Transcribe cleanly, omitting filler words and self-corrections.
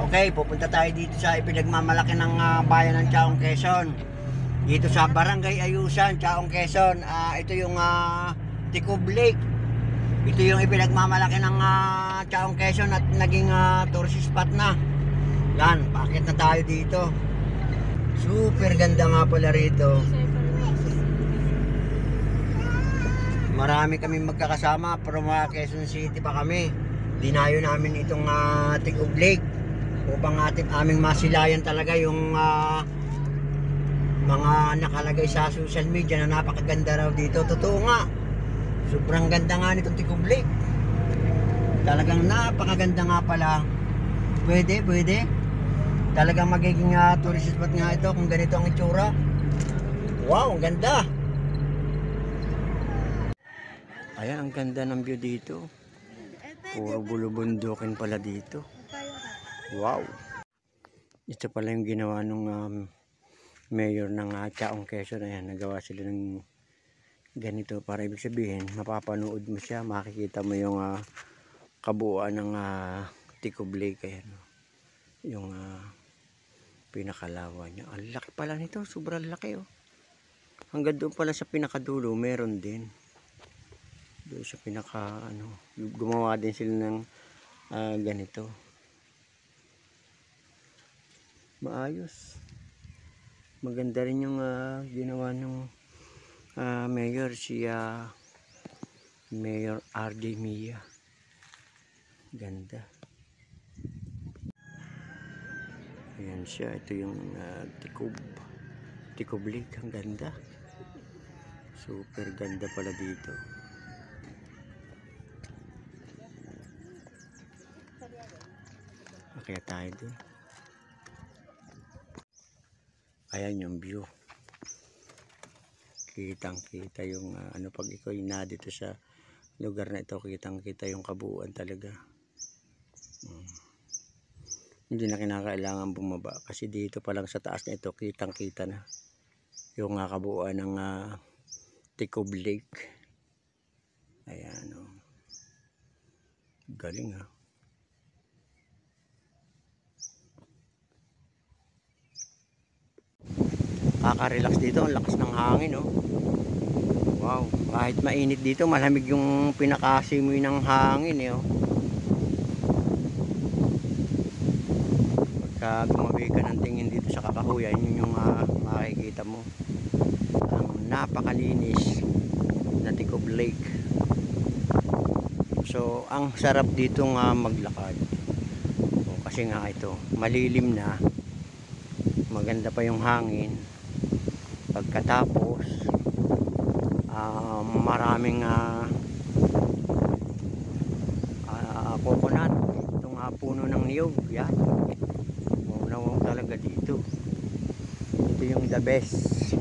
Okay, pupunta tayo dito sa ipinagmamalaki ng bayan ng Chaong, Quezon. Dito sa Barangay Ayusan, Chaong, Quezon. Ito yung Ticob Lake. Ito yung ipinagmamalaki ng Chaong, Quezon at naging tourist spot na. Yan, paakit na tayo dito. Super ganda nga pala rito. Marami kami magkakasama from Quezon City pa kami. Dinayo namin itong Ticob Lake upang aming masilayan talaga yung mga nakalagay sa social media na napakaganda raw dito. Totoo nga, sobrang ganda nga nitong Ticob Lake. Talagang napakaganda nga pala. Pwede talagang magiging tourist spot nga ito kung ganito ang itsura. Wow, ang ganda. Ayan, ang ganda ng view dito. Puro bulubundukin pala dito. Wow. Ito pala yung ginawa nung mayor ng Chaong, Quezon. Ayan, nagawa sila ng ganito para ibig sabihin, mapapanood mo siya, makikita mo yung kabuuan ng Ticob Lake. Ayan, yung pinakalawa niya. Ang laki pala nito, sobrang laki oh. Hanggang doon pala sa pinakadulo, meron din. Doon sa pinaka gumawa din sila ng ganito. Maayos. Maganda rin yung ginawa ng mayor, si Mayor R.D. Mia. Ganda. Ayan siya, ito yung Ticob Lake. Ang ganda. Super ganda pala dito. Kaya tayo dun. Ayan yung view. Kitang kita yung pag ikaw na dito sa lugar na ito, kitang kita yung kabuuan talaga. Hindi na kinakailangan bumaba kasi dito pa lang sa taas na ito kitang kita na yung kabuuan ng Ticob Lake. Ayan o. Galing ha. Kaka-relax dito, ang lakas ng hangin oh. Wow, kahit mainit dito, malamig yung pinakasimoy ng hangin eh oh. Pagka gumabi ka ng tingin dito sa kakahuyan, yun yung makikita mo. Ang napakalinis na Ticob Lake. So, ang sarap dito nga maglakad. Kasi nga ito, malilim na. Maganda pa yung hangin. Pagkatapos maraming coconut, itong puno ng niyog. Yan, wow talaga dito. Ito yung the best.